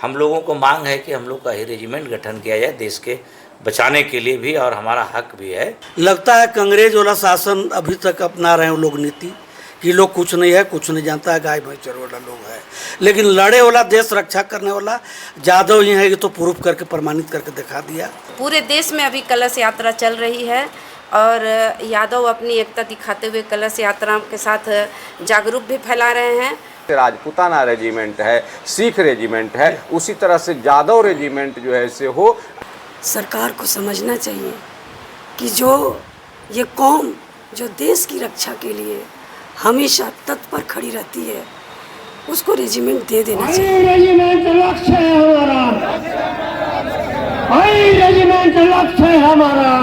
हम लोगों को मांग है कि हम लोग का ही रेजिमेंट गठन किया जाए देश के बचाने के लिए भी, और हमारा हक भी है। लगता है कांग्रेस वाला शासन अभी तक अपना रहे हैं लोग नीति कि लोग कुछ नहीं है, कुछ नहीं जानता है, गाय भैंस वाला लोग है, लेकिन लड़े वाला, देश रक्षा करने वाला यादव ही है। ये तो प्रूफ करके प्रमाणित करके दिखा दिया। पूरे देश में अभी कलश यात्रा चल रही है और यादव अपनी एकता दिखाते हुए कलश यात्रा के साथ जागरूक भी फैला रहे हैं। राजपूताना रेजिमेंट है, सिख रेजिमेंट है, उसी तरह से यादव रेजिमेंट जो है से हो। सरकार को समझना चाहिए कि जो ये कौम जो देश की रक्षा के लिए हमेशा तत्पर खड़ी रहती है, उसको रेजिमेंट दे देना चाहिए। रेजिमेंट लक्ष्य है हमारा, रेजिमेंट लक्ष्य है हमारा,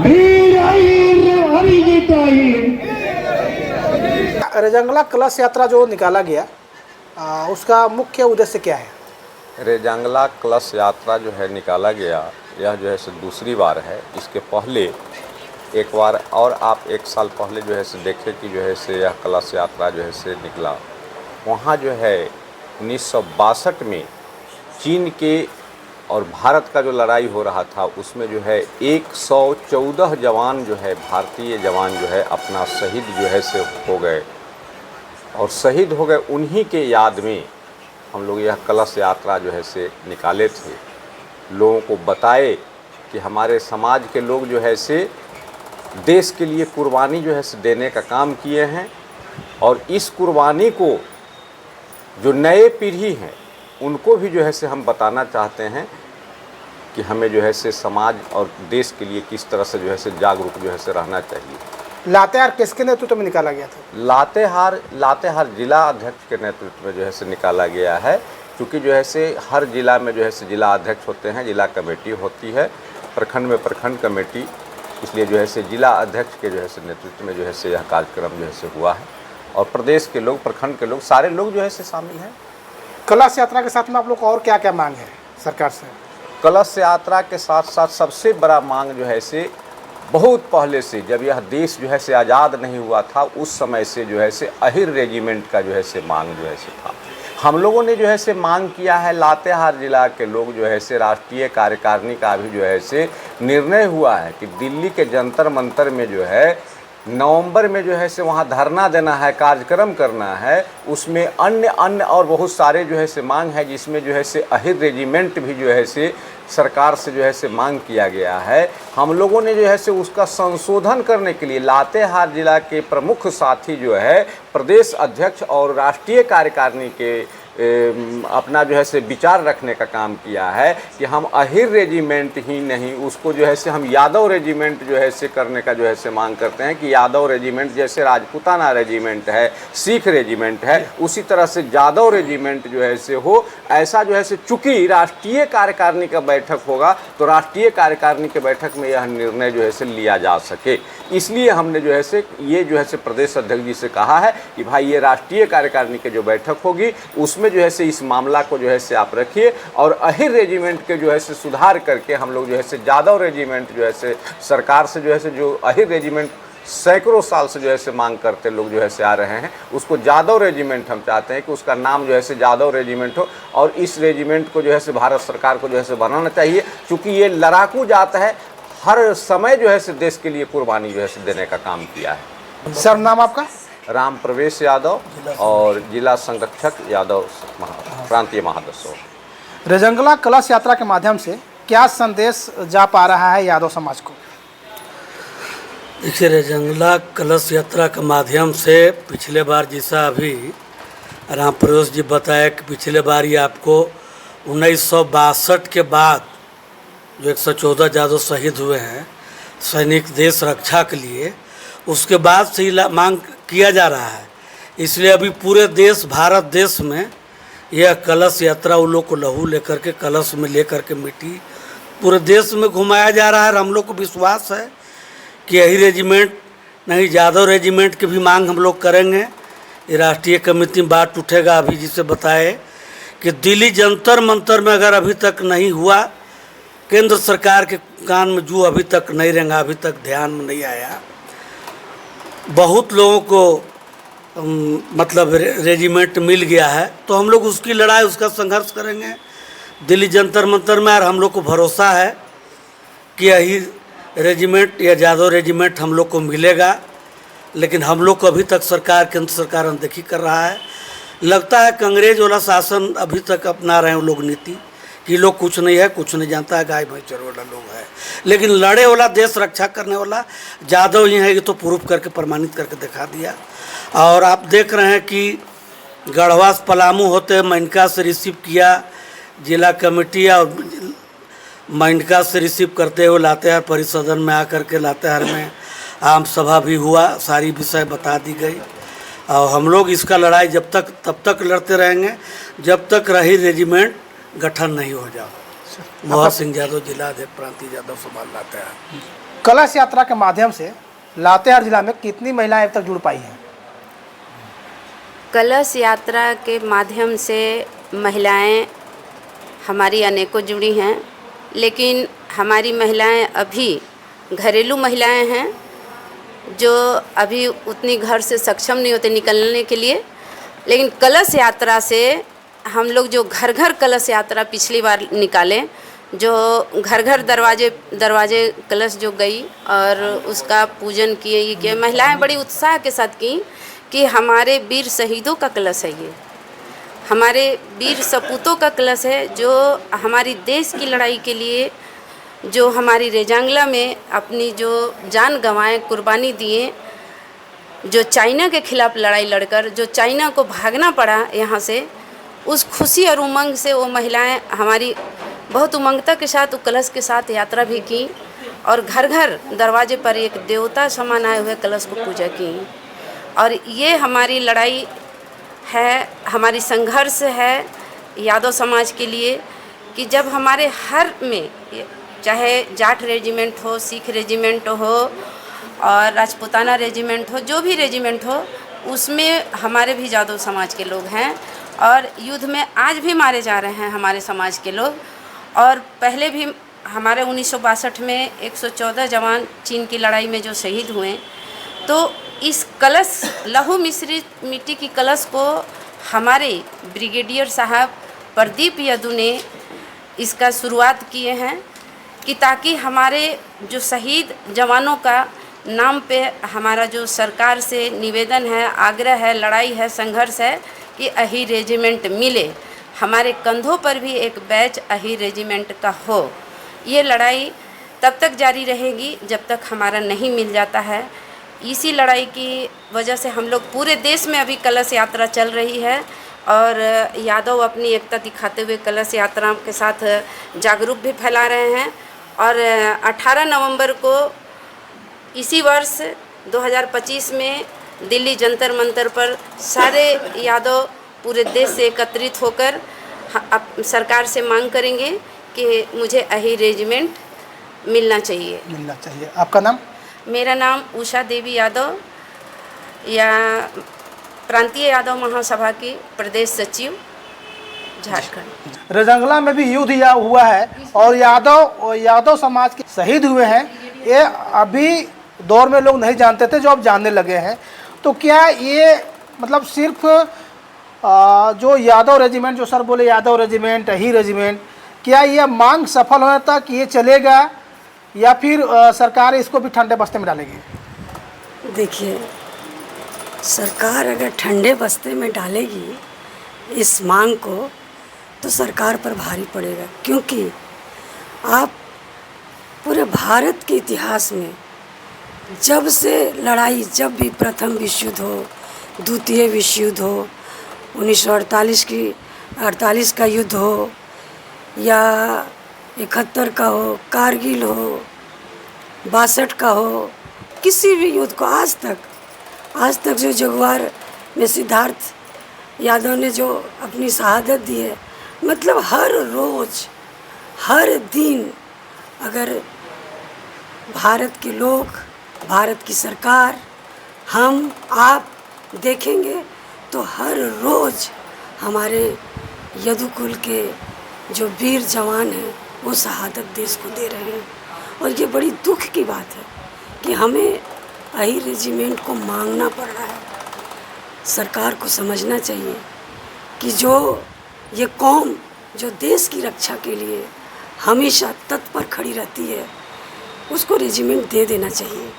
वीर अभिजीत रेजंगला कलश यात्रा जो निकाला गया उसका मुख्य उद्देश्य क्या है? रेजंगला कलश यात्रा जो है निकाला गया, यह जो है से दूसरी बार है। इसके पहले एक बार और आप 1 साल पहले जो है से देखे कि जो है से यह कलश यात्रा जो है से निकला। वहाँ जो है 1962 में चीन के और भारत का जो लड़ाई हो रहा था, उसमें जो है 114 जवान जो है, भारतीय जवान जो है अपना शहीद जो है से हो गए, और शहीद हो गए उन्हीं के याद में हम लोग यह कलश यात्रा जो है से निकाले थे। लोगों को बताए कि हमारे समाज के लोग जो है से देश के लिए कुर्बानी जो है से देने का काम किए हैं, और इस कुर्बानी को जो नए पीढ़ी हैं उनको भी जो है से हम बताना चाहते हैं कि हमें जो है से समाज और देश के लिए किस तरह से जो है से जागरूक जो है से रहना चाहिए। लातेहार किसके नेतृत्व में निकाला गया था? लातेहार जिला अध्यक्ष के नेतृत्व में जो है से निकाला गया है, क्योंकि जो है से हर जिला में जो है से जिला अध्यक्ष होते हैं, जिला कमेटी होती है, प्रखंड में प्रखंड कमेटी, इसलिए जो है से जिला अध्यक्ष के जो है से नेतृत्व में जो है से यह कार्यक्रम जो है से हुआ है, और प्रदेश के लोग, प्रखंड के लोग, सारे लोग जो है से शामिल हैं। कलश यात्रा के साथ में आप लोग को और क्या क्या मांग है सरकार से? कलश यात्रा के साथ साथ सबसे बड़ा मांग जो है से बहुत पहले से, जब यह देश जो है से आज़ाद नहीं हुआ था, उस समय से जो है से अहिर रेजिमेंट का जो है से मांग जो है से था। हम लोगों ने जो है से मांग किया है, लातेहार जिला के लोग जो है से राष्ट्रीय कार्यकारिणी का भी जो है से निर्णय हुआ है कि दिल्ली के जंतर मंतर में जो है नवंबर में जो है से वहाँ धरना देना है, कार्यक्रम करना है। उसमें अन्य और बहुत सारे जो है से मांग है, जिसमें जो है से अहिर रेजिमेंट भी जो है से सरकार से जो है से मांग किया गया है। हम लोगों ने जो है से उसका संशोधन करने के लिए लातेहार जिला के प्रमुख साथी जो है प्रदेश अध्यक्ष और राष्ट्रीय कार्यकारिणी के अपना जो है से विचार रखने का काम किया है कि हम अहिर रेजिमेंट ही नहीं, उसको जो है से हम यादव रेजिमेंट जो है से करने का जो है से मांग करते हैं कि यादव रेजिमेंट जैसे राजपूताना रेजिमेंट है, सिख रेजिमेंट है, उसी तरह से यादव रेजिमेंट जो है से हो। ऐसा जो है से चूँकि राष्ट्रीय कार्यकारिणी का बैठक होगा, तो राष्ट्रीय कार्यकारिणी के बैठक में यह निर्णय जो है से लिया जा सके, इसलिए हमने जो है से ये जो है से प्रदेश अध्यक्ष जी से कहा है कि भाई ये राष्ट्रीय कार्यकारिणी की जो बैठक होगी उसमें जो है से इस मामला को जो है से आप रखिए, और अहिर रेजिमेंट के जो है से सुधार करके हम लोग जो है से यादव रेजिमेंट जो है से सरकार से जो है से, जो अहिर रेजिमेंट सैकड़ों साल से जो है से मांग करते लोग जो है से आ रहे हैं, उसको यादव रेजिमेंट हम चाहते हैं कि उसका नाम जो है से यादव रेजिमेंट हो, और इस रेजिमेंट को जो है से भारत सरकार को जो है से बनाना चाहिए, क्योंकि ये लड़ाकू जात है, हर समय जो है से देश के लिए कुर्बानी जो है से देने का काम किया है। सर नाम आपका? राम प्रवेश यादव, और जिला संरक्षक यादव प्रांतीय महासचिव। रेजंगला कलश यात्रा के माध्यम से क्या संदेश जा पा रहा है यादव समाज को? देखिए, रेजंगला कलश यात्रा के माध्यम से पिछले बार जैसा अभी राम प्रवेश जी बताया कि पिछले बार ये आपको 1962 के बाद जो 114 यादव शहीद हुए हैं सैनिक देश रक्षा के लिए, उसके बाद से ही मांग किया जा रहा है। इसलिए अभी पूरे देश, भारत देश में यह कलश यात्रा उन लोग को लहू लेकर के, कलश में लेकर के मिट्टी पूरे देश में घुमाया जा रहा है। हम लोग को विश्वास है कि यही रेजिमेंट नहीं, यादव रेजिमेंट की भी मांग हम लोग करेंगे। ये राष्ट्रीय कमेटी में बात उठेगा। अभी जिसे बताए कि दिल्ली जंतर मंतर में अगर अभी तक नहीं हुआ, केंद्र सरकार के कान में जू अभी तक नहीं रेंगा, अभी तक ध्यान में नहीं आया। बहुत लोगों को मतलब रेजिमेंट मिल गया है, तो हम लोग उसकी लड़ाई, उसका संघर्ष करेंगे दिल्ली जंतर मंतर में। और हम लोग को भरोसा है कि यही रेजिमेंट या यादव रेजिमेंट हम लोग को मिलेगा। लेकिन हम लोग को अभी तक सरकार, केंद्र सरकार अनदेखी कर रहा है। लगता है कि अंग्रेज वाला शासन अभी तक अपना रहे हैं लोग नीति कि लोग कुछ नहीं है, कुछ नहीं जानता है, गाय भैंस वाला लोग है। लेकिन लड़े वाला, देश रक्षा करने वाला यादव ही है, ये तो प्रूफ करके, प्रमाणित करके दिखा दिया। और आप देख रहे हैं कि गढ़वा से पलामू होते मेनका से रिसीव किया जिला कमेटी, और मेनका से रिसीव करते हुए लातेहार परिसदन में आकर के लातेहार में आम सभा भी हुआ, सारी विषय बता दी गई। और हम लोग इसका लड़ाई तब तक लड़ते रहेंगे जब तक रही रेजिमेंट गठन नहीं हो जाओ। मोहन सिंह यादव, जिला अध्यक्ष प्रांतीय यादव समाज लातेहार। कलश यात्रा के माध्यम से लातेहार जिला में कितनी महिलाएं अब तक जुड़ पाई हैं? कलश यात्रा के माध्यम से महिलाएं हमारी अनेकों जुड़ी हैं, लेकिन हमारी महिलाएं अभी घरेलू महिलाएं हैं जो अभी उतनी घर से सक्षम नहीं होते निकलने के लिए। लेकिन कलश यात्रा से हम लोग जो घर घर कलश यात्रा पिछली बार निकाले, जो घर घर दरवाजे कलश जो गई और उसका पूजन किए, ये किए, महिलाएं बड़ी उत्साह के साथ की कि हमारे वीर शहीदों का कलश है, ये हमारे वीर सपूतों का कलश है, जो हमारी देश की लड़ाई के लिए, जो हमारी रेजांगला में अपनी जो जान गंवाए, कुर्बानी दिए, जो चाइना के खिलाफ लड़ाई लड़कर जो चाइना को भागना पड़ा यहाँ से, उस खुशी और उमंग से वो महिलाएं हमारी बहुत उमंगता के साथ कलश के साथ यात्रा भी की और घर घर दरवाजे पर एक देवता समान आए हुए कलश को पूजा की। और ये हमारी लड़ाई है, हमारी संघर्ष है यादव समाज के लिए कि जब हमारे हर में, चाहे जाट रेजिमेंट हो, सिख रेजिमेंट हो और राजपूताना रेजिमेंट हो, जो भी रेजिमेंट हो, उसमें हमारे भी यादव समाज के लोग हैं और युद्ध में आज भी मारे जा रहे हैं हमारे समाज के लोग। और पहले भी हमारे 1962 में 114 जवान चीन की लड़ाई में जो शहीद हुए, तो इस कलश, लहू मिश्रित मिट्टी की कलश को हमारे ब्रिगेडियर साहब प्रदीप यदु ने इसका शुरुआत किए हैं कि ताकि हमारे जो शहीद जवानों का नाम पे हमारा जो सरकार से निवेदन है, आग्रह है, लड़ाई है, संघर्ष है कि अही रेजिमेंट मिले, हमारे कंधों पर भी एक बैच अही रेजिमेंट का हो। ये लड़ाई तब तक जारी रहेगी जब तक हमारा नहीं मिल जाता है। इसी लड़ाई की वजह से हम लोग पूरे देश में अभी कलश यात्रा चल रही है और यादव अपनी एकता दिखाते हुए कलश यात्रा के साथ जागरूक भी फैला रहे हैं। और 18 नवंबर को इसी वर्ष 2025 में दिल्ली जंतर मंतर पर सारे यादव पूरे देश से एकत्रित होकर सरकार से मांग करेंगे कि मुझे अही रेजिमेंट मिलना चाहिए। आपका नाम? मेरा नाम उषा देवी यादव, या प्रांतीय यादव महासभा की प्रदेश सचिव, झारखंड। रेजांगला में भी युद्ध हुआ है और यादव समाज के शहीद हुए हैं। ये अभी दौर में लोग नहीं जानते थे, जो अब जानने लगे हैं। तो क्या ये मतलब सिर्फ जो यादव रेजिमेंट, जो सर बोले यादव रेजिमेंट, ही रेजिमेंट, क्या ये मांग सफल होने तक ये चलेगा या फिर सरकार इसको भी ठंडे बस्ते में डालेगी? देखिए, सरकार अगर ठंडे बस्ते में डालेगी इस मांग को तो सरकार पर भारी पड़ेगा, क्योंकि आप पूरे भारत के इतिहास में जब से लड़ाई, जब भी प्रथम विश्व युद्ध हो, द्वितीय विश्व युद्ध हो, 1948 का युद्ध हो या 71 का हो, कारगिल हो, 62 का हो, किसी भी युद्ध को आज तक जो जगुआर में सिद्धार्थ यादव ने जो अपनी शहादत दी है, मतलब हर रोज़ हर दिन अगर भारत के लोग, भारत की सरकार, हम आप देखेंगे तो हर रोज़ हमारे यदुकुल के जो वीर जवान हैं वो शहादत देश को दे रहे हैं। और ये बड़ी दुख की बात है कि हमें अही रेजिमेंट को मांगना पड़ रहा है। सरकार को समझना चाहिए कि जो ये कौम जो देश की रक्षा के लिए हमेशा तत्पर खड़ी रहती है, उसको रेजिमेंट दे देना चाहिए।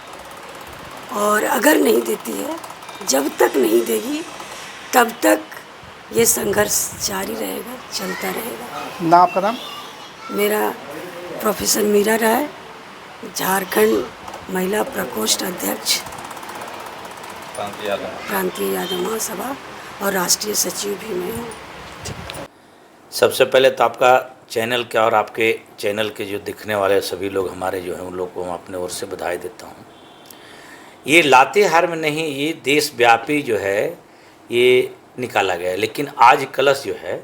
और अगर नहीं देती है, जब तक नहीं देगी तब तक ये संघर्ष जारी रहेगा, चलता रहेगा। ना आपका नाम? मेरा प्रोफेसर मीरा राय, झारखंड महिला प्रकोष्ठ अध्यक्ष, प्रांतीय यादव महासभा और राष्ट्रीय सचिव भी मैं हूँ। सबसे पहले तो आपका चैनल क्या और आपके चैनल के जो दिखने वाले सभी लोग हमारे जो हैं उन लोग को मैं अपने ओर से बधाई देता हूँ। ये लातेहार में नहीं, ये देशव्यापी जो है ये निकाला गया है, लेकिन आज कलश जो है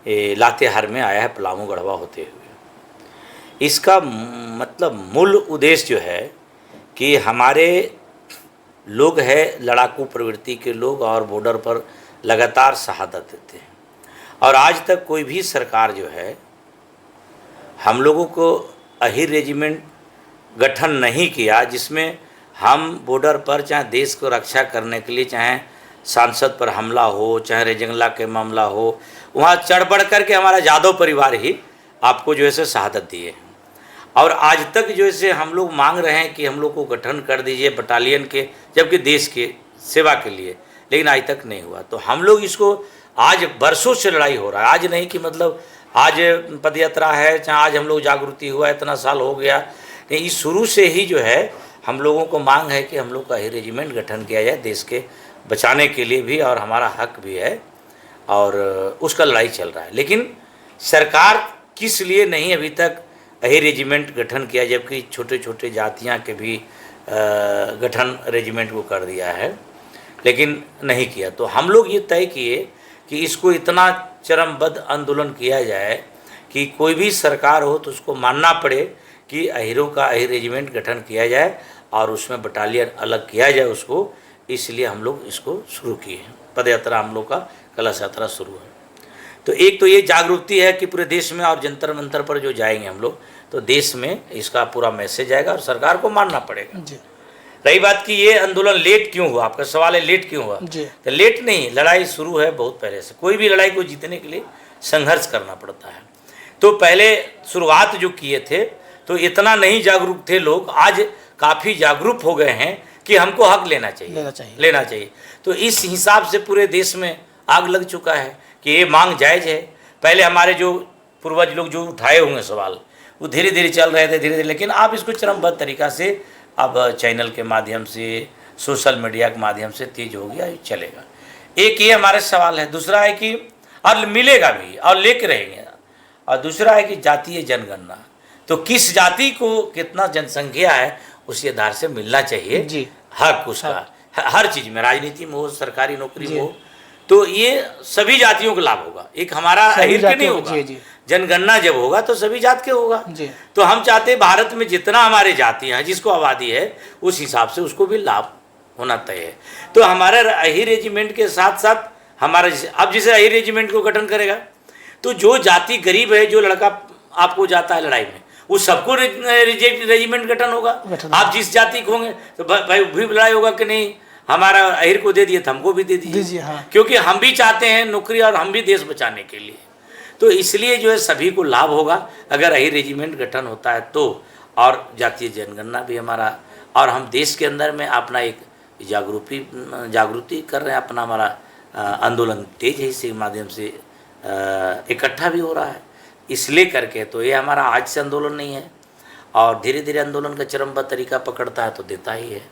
ये लातेहार में आया है पलामू गढ़वा होते हुए। इसका मतलब मूल उद्देश्य जो है कि हमारे लोग हैं लड़ाकू प्रवृत्ति के लोग और बॉर्डर पर लगातार शहादत देते हैं, और आज तक कोई भी सरकार जो है हम लोगों को अहिर रेजिमेंट गठन नहीं किया, जिसमें हम बॉर्डर पर चाहे देश को रक्षा करने के लिए, चाहे सांसद पर हमला हो, चाहे रेजंगला के मामला हो, वहाँ चढ़ बढ़ करके हमारा यादव परिवार ही आपको जो है से शहादत दिए। और आज तक जो है हम लोग मांग रहे हैं कि हम लोग को गठन कर दीजिए बटालियन के, जबकि देश के सेवा के लिए, लेकिन आज तक नहीं हुआ। तो हम लोग इसको आज बरसों से लड़ाई हो रहा है, आज नहीं कि मतलब आज पदयात्रा है, चाहे आज हम लोग जागृति हुआ, इतना साल हो गया नहीं, इस शुरू से ही जो है हम लोगों को मांग है कि हम लोग का ही रेजिमेंट गठन किया जाए देश के बचाने के लिए भी, और हमारा हक भी है और उसका लड़ाई चल रहा है। लेकिन सरकार किस लिए नहीं अभी तक अही रेजिमेंट गठन किया, जबकि छोटे छोटे जातियां के भी गठन रेजिमेंट को कर दिया है, लेकिन नहीं किया। तो हम लोग ये तय किए कि इसको इतना चरमबद्ध आंदोलन किया जाए कि कोई भी सरकार हो तो उसको मानना पड़े कि अहिरों का अही रेजिमेंट गठन किया जाए और उसमें बटालियन अलग किया जाए उसको। इसलिए हम लोग इसको शुरू किए हैं, पदयात्रा हम लोग का कलश यात्रा शुरू है। तो एक तो ये जागृति है कि पूरे देश में और जंतर मंतर पर जो जाएंगे हम लोग, तो देश में इसका पूरा मैसेज आएगा और सरकार को मानना पड़ेगा। जी रही बात कि ये आंदोलन लेट क्यों हुआ, आपका सवाल है लेट क्यों हुआ, जी। तो लेट नहीं, लड़ाई शुरू है बहुत पहले से। कोई भी लड़ाई को जीतने के लिए संघर्ष करना पड़ता है। तो पहले शुरुआत जो किए थे तो इतना नहीं जागरूक थे लोग, आज काफ़ी जागरूक हो गए हैं कि हमको हक लेना चाहिए। तो इस हिसाब से पूरे देश में आग लग चुका है कि ये मांग जायज़ है। पहले हमारे जो पूर्वज लोग जो उठाए होंगे सवाल, वो धीरे धीरे चल रहे थे, धीरे धीरे, लेकिन आप इसको चरमबद्ध तरीक़ा से अब चैनल के माध्यम से, सोशल मीडिया के माध्यम से तेज हो गया, चलेगा। एक ये हमारे सवाल है। दूसरा है कि और मिलेगा भी और लेके रहेंगे। और दूसरा है कि जातीय जनगणना, तो किस जाति को कितना जनसंख्या है उसी आधार से मिलना चाहिए जी। हक उसका, हर चीज़ में, राजनीति में हो, सरकारी नौकरी में हो, तो ये सभी जातियों को लाभ होगा। एक हमारा अहिर के नहीं होगा, जनगणना जब होगा तो सभी जात के होगा। तो हम चाहते हैं भारत में जितना हमारे जाति हैं, जिसको आबादी है, उस हिसाब से उसको भी लाभ होना तय है। तो हमारे अहिर रेजिमेंट के साथ साथ हमारा अब जैसे अहिर रेजिमेंट को गठन करेगा तो जो जाति गरीब है, जो लड़का आपको जाता है लड़ाई में, वो सबको रेजिमेंट गठन होगा। आप जिस जाति को होंगे तो भाई भी लड़ाई होगा कि नहीं, हमारा अहिर को दे दिए तो हमको भी दे दीजिए। हाँ। क्योंकि हम भी चाहते हैं नौकरी और हम भी देश बचाने के लिए। तो इसलिए जो है सभी को लाभ होगा अगर अहिर रेजिमेंट गठन होता है तो, और जातीय जनगणना भी हमारा, और हम देश के अंदर में अपना एक जागृति कर रहे हैं, अपना हमारा आंदोलन तेज है, इसके माध्यम से इकट्ठा भी हो रहा है। इसलिए करके तो ये हमारा आज से आंदोलन नहीं है, और धीरे धीरे आंदोलन का चरमबद्ध तरीका पकड़ता है तो देता ही है।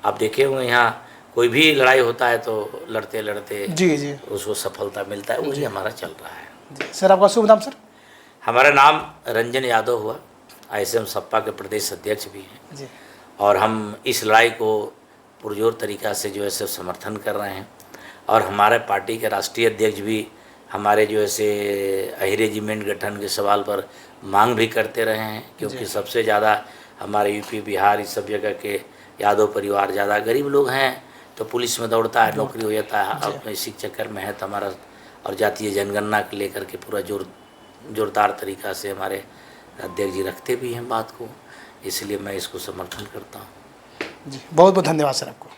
आप देखे हुए यहाँ कोई भी लड़ाई होता है तो लड़ते लड़ते जी उसको सफलता मिलता है, वही हमारा चल रहा है। सर आपका शुभ नाम? सर हमारा नाम रंजन यादव हुआ, ISM सपा के प्रदेश अध्यक्ष भी हैं जी। और हम इस लड़ाई को पुरजोर तरीक़ा से जो है से समर्थन कर रहे हैं, और हमारे पार्टी के राष्ट्रीय अध्यक्ष भी हमारे जो है से अहिर रेजिमेंट गठन के सवाल पर मांग भी करते रहे हैं, क्योंकि सबसे ज़्यादा हमारे यूपी बिहार इस सब जगह के यादव परिवार ज़्यादा गरीब लोग हैं, तो पुलिस में दौड़ता है, नौकरी हो जाता है, अपने इसी चक्कर में है। तो हमारा और जातीय जनगणना के लेकर के पूरा जोरदार तरीक़ा से हमारे अध्यक्ष जी रखते भी हैं बात को, इसलिए मैं इसको समर्थन करता हूँ जी। बहुत बहुत धन्यवाद सर आपको।